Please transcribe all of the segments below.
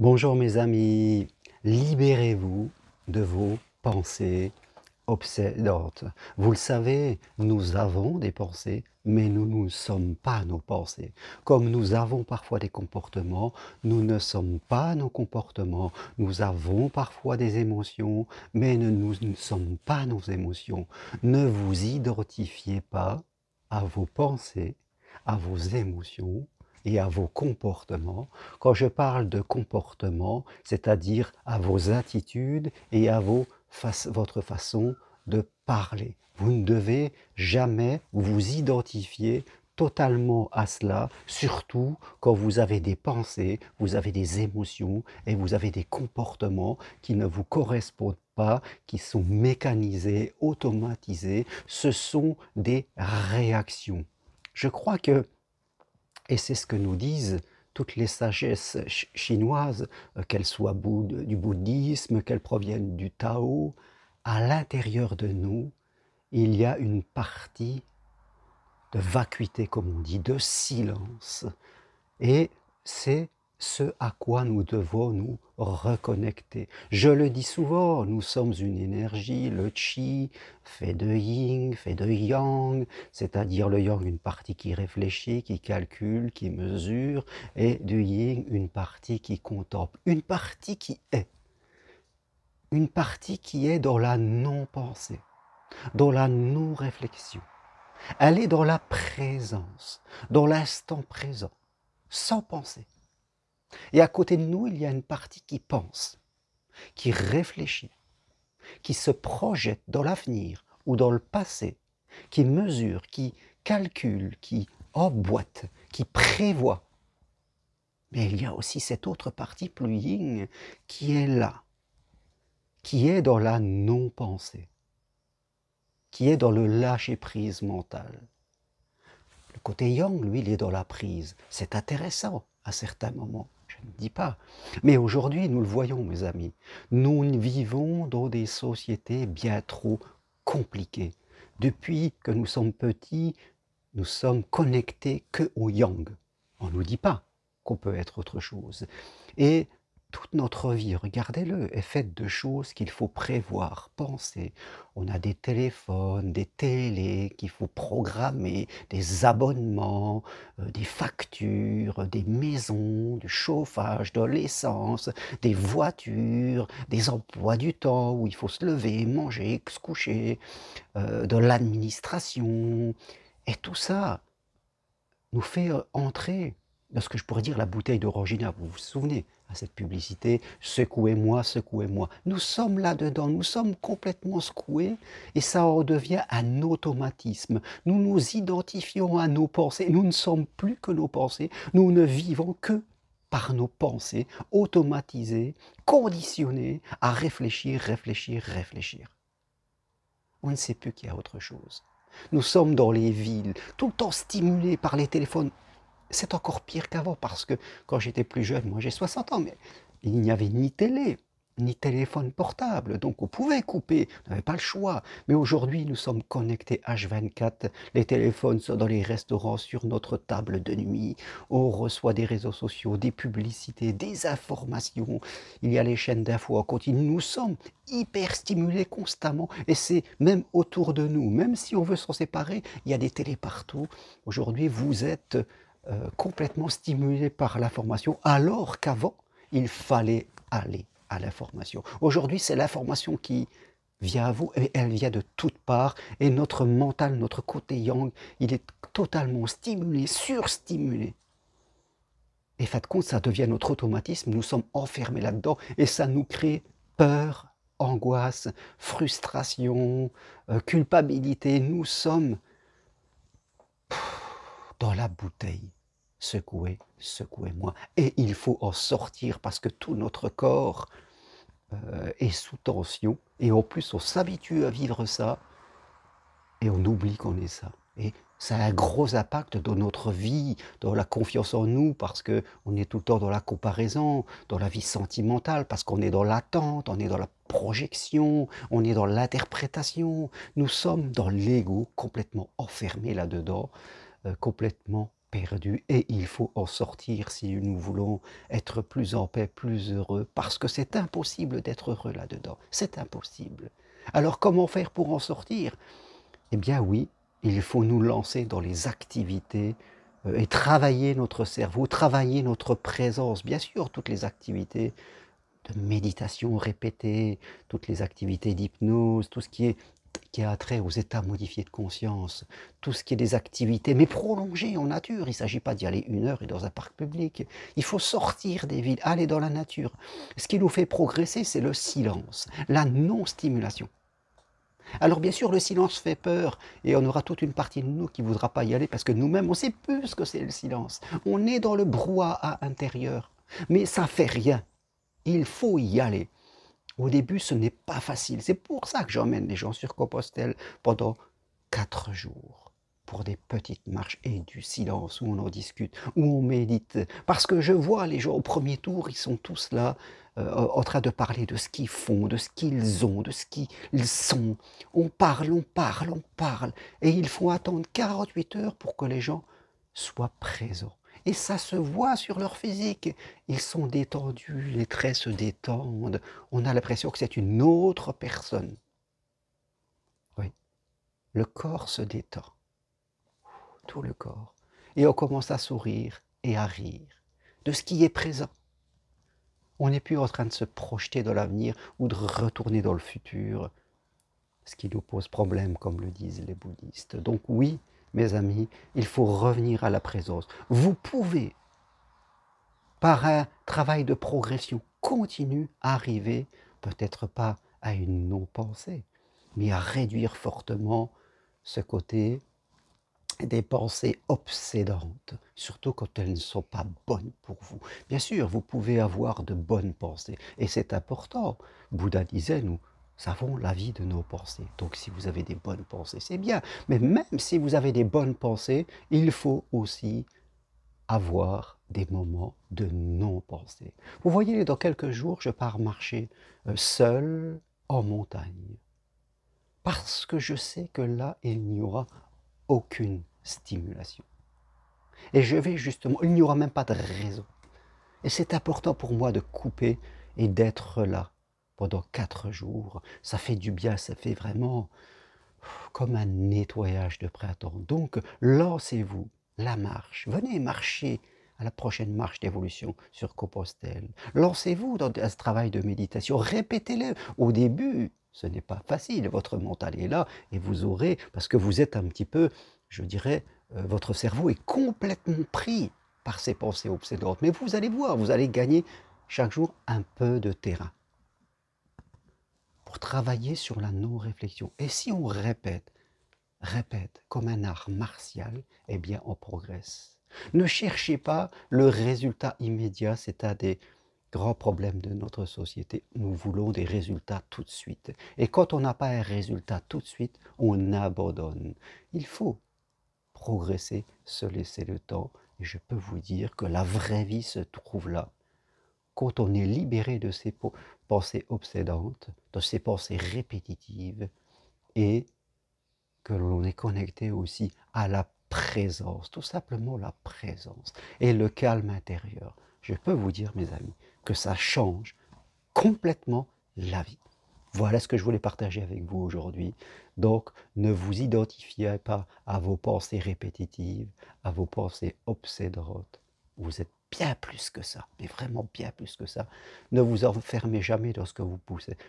Bonjour mes amis, libérez-vous de vos pensées obsédantes. Vous le savez, nous avons des pensées, mais nous ne sommes pas nos pensées. Comme nous avons parfois des comportements, nous ne sommes pas nos comportements. Nous avons parfois des émotions, mais nous ne sommes pas nos émotions. Ne vous identifiez pas à vos pensées, à vos émotions et à vos comportements. Quand je parle de comportement, c'est-à-dire à vos attitudes et à votre façon de parler. Vous ne devez jamais vous identifier totalement à cela, surtout quand vous avez des pensées, vous avez des émotions et vous avez des comportements qui ne vous correspondent pas, qui sont mécanisés, automatisés. Ce sont des réactions. Je crois que et c'est ce que nous disent toutes les sagesses chinoises, qu'elles soient du bouddhisme, qu'elles proviennent du Tao. À l'intérieur de nous, il y a une partie de vacuité, comme on dit, de silence. Et c'est ce à quoi nous devons nous reconnecter. Je le dis souvent, nous sommes une énergie, le chi fait de yin, fait de yang, c'est-à-dire le yang, une partie qui réfléchit, qui calcule, qui mesure, et du yin, une partie qui contemple, une partie qui est dans la non-pensée, dans la non-réflexion. Elle est dans la présence, dans l'instant présent, sans penser. Et à côté de nous, il y a une partie qui pense, qui réfléchit, qui se projette dans l'avenir ou dans le passé, qui mesure, qui calcule, qui emboîte, qui prévoit. Mais il y a aussi cette autre partie plus yin qui est là, qui est dans la non-pensée, qui est dans le lâcher-prise mental. Le côté yang, lui, il est dans la prise. C'est intéressant à certains moments, je ne dis pas. Mais aujourd'hui, nous le voyons, mes amis, nous vivons dans des sociétés bien trop compliquées. Depuis que nous sommes petits, nous sommes connectés que au yang. On ne nous dit pas qu'on peut être autre chose. Et toute notre vie, regardez-le, est faite de choses qu'il faut prévoir, penser. On a des téléphones, des télés qu'il faut programmer, des abonnements, des factures, des maisons, du chauffage, de l'essence, des voitures, des emplois du temps où il faut se lever, manger, se coucher, de l'administration. Et tout ça nous fait entrer dans ce que je pourrais dire la bouteille d'orangina. Vous vous souvenez à cette publicité « Secouez-moi, secouez-moi ». Nous sommes là-dedans, nous sommes complètement secoués et ça en devient un automatisme. Nous nous identifions à nos pensées, nous ne sommes plus que nos pensées, nous ne vivons que par nos pensées, automatisées, conditionnées à réfléchir, réfléchir, réfléchir. On ne sait plus qu'il y a autre chose. Nous sommes dans les villes, tout le temps stimulés par les téléphones. C'est encore pire qu'avant parce que quand j'étais plus jeune, moi j'ai 60 ans, mais il n'y avait ni télé, ni téléphone portable, donc on pouvait couper, on n'avait pas le choix. Mais aujourd'hui, nous sommes connectés H24, les téléphones sont dans les restaurants, sur notre table de nuit, on reçoit des réseaux sociaux, des publicités, des informations, il y a les chaînes d'infos en continu, nous sommes hyper stimulés constamment, et c'est même autour de nous, même si on veut s'en séparer, il y a des télés partout. Aujourd'hui, vous êtes complètement stimulés par l'information, alors qu'avant, il fallait aller à l'information. Aujourd'hui, c'est l'information qui vient à vous, et elle vient de toutes parts, et notre mental, notre côté yang, il est totalement stimulé, surstimulé. Et fin de compte, ça devient notre automatisme, nous sommes enfermés là-dedans, et ça nous crée peur, angoisse, frustration, culpabilité. Nous sommes dans la bouteille. Secouez, secouez-moi. Et il faut en sortir parce que tout notre corps est sous tension. Et en plus, on s'habitue à vivre ça et on oublie qu'on est ça. Et ça a un gros impact dans notre vie, dans la confiance en nous, parce qu'on est tout le temps dans la comparaison, dans la vie sentimentale, parce qu'on est dans l'attente, on est dans la projection, on est dans l'interprétation. Nous sommes dans l'ego, complètement enfermés là-dedans, complètement perdu et il faut en sortir si nous voulons être plus en paix, plus heureux, parce que c'est impossible d'être heureux là-dedans, c'est impossible. Alors comment faire pour en sortir? Eh bien oui, il faut nous lancer dans les activités et travailler notre cerveau, travailler notre présence. Bien sûr, toutes les activités de méditation répétée, toutes les activités d'hypnose, tout ce qui a trait aux états modifiés de conscience, tout ce qui est des activités, mais prolongées en nature. Il ne s'agit pas d'y aller 1 heure et dans un parc public. Il faut sortir des villes, aller dans la nature. Ce qui nous fait progresser, c'est le silence, la non-stimulation. Alors bien sûr, le silence fait peur et on aura toute une partie de nous qui ne voudra pas y aller parce que nous-mêmes, on ne sait plus ce que c'est le silence. On est dans le brouhaha intérieur, mais ça ne fait rien. Il faut y aller. Au début, ce n'est pas facile. C'est pour ça que j'emmène les gens sur Compostelle pendant 4 jours pour des petites marches et du silence où on en discute, où on médite. Parce que je vois les gens au premier tour, ils sont tous là en train de parler de ce qu'ils font, de ce qu'ils ont, de ce qu'ils sont. On parle, on parle, on parle. Et il faut attendre 48 heures pour que les gens soient présents. Et ça se voit sur leur physique. Ils sont détendus, les traits se détendent. On a l'impression que c'est une autre personne. Oui, le corps se détend, tout le corps. Et on commence à sourire et à rire de ce qui est présent. On n'est plus en train de se projeter dans l'avenir ou de retourner dans le futur, ce qui nous pose problème, comme le disent les bouddhistes. Donc oui, mes amis, il faut revenir à la présence. Vous pouvez, par un travail de progression continue, arriver, peut-être pas à une non-pensée, mais à réduire fortement ce côté des pensées obsédantes, surtout quand elles ne sont pas bonnes pour vous. Bien sûr, vous pouvez avoir de bonnes pensées, et c'est important. Bouddha disait, nous savons la vie de nos pensées. Donc si vous avez des bonnes pensées, c'est bien. Mais même si vous avez des bonnes pensées, il faut aussi avoir des moments de non-pensée. Vous voyez, dans quelques jours, je pars marcher seul en montagne. Parce que je sais que là, il n'y aura aucune stimulation. Et je vais justement, il n'y aura même pas de raison. Et c'est important pour moi de couper et d'être là pendant 4 jours. Ça fait du bien, ça fait vraiment comme un nettoyage de printemps. Donc, lancez-vous la marche. Venez marcher à la prochaine marche d'évolution sur Compostelle. Lancez-vous dans ce travail de méditation. Répétez-le. Au début, ce n'est pas facile. Votre mental est là et vous aurez, parce que vous êtes un petit peu, je dirais, votre cerveau est complètement pris par ces pensées obsédantes. Mais vous allez voir, vous allez gagner chaque jour un peu de terrain pour travailler sur la non-réflexion. Et si on répète comme un art martial, eh bien on progresse. Ne cherchez pas le résultat immédiat, c'est un des grands problèmes de notre société. Nous voulons des résultats tout de suite. Et quand on n'a pas un résultat tout de suite, on abandonne. Il faut progresser, se laisser le temps. Et je peux vous dire que la vraie vie se trouve là. Quand on est libéré de ces pensées obsédantes, de ces pensées répétitives, et que l'on est connecté aussi à la présence, tout simplement la présence, et le calme intérieur. Je peux vous dire, mes amis, que ça change complètement la vie. Voilà ce que je voulais partager avec vous aujourd'hui. Donc, ne vous identifiez pas à vos pensées répétitives, à vos pensées obsédantes. Vous êtes bien plus que ça, mais vraiment bien plus que ça. Ne vous enfermez jamais dans ce que vous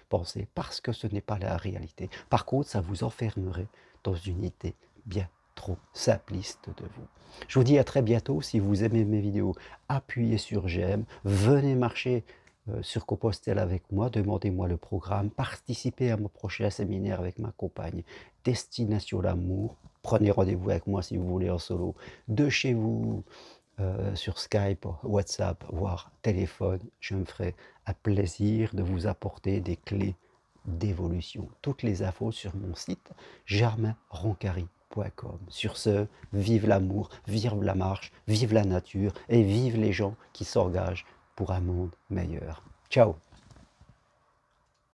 pensez, parce que ce n'est pas la réalité. Par contre, ça vous enfermerait dans une idée bien trop simpliste de vous. Je vous dis à très bientôt. Si vous aimez mes vidéos, appuyez sur j'aime, venez marcher sur Compostelle avec moi, demandez-moi le programme, participez à mon prochain séminaire avec ma compagne, Destination l'amour. Prenez rendez-vous avec moi si vous voulez en solo, de chez vous, sur Skype, WhatsApp, voire téléphone. Je me ferai un plaisir de vous apporter des clés d'évolution. Toutes les infos sur mon site germainroncari.com. Sur ce, vive l'amour, vive la marche, vive la nature et vive les gens qui s'engagent pour un monde meilleur. Ciao!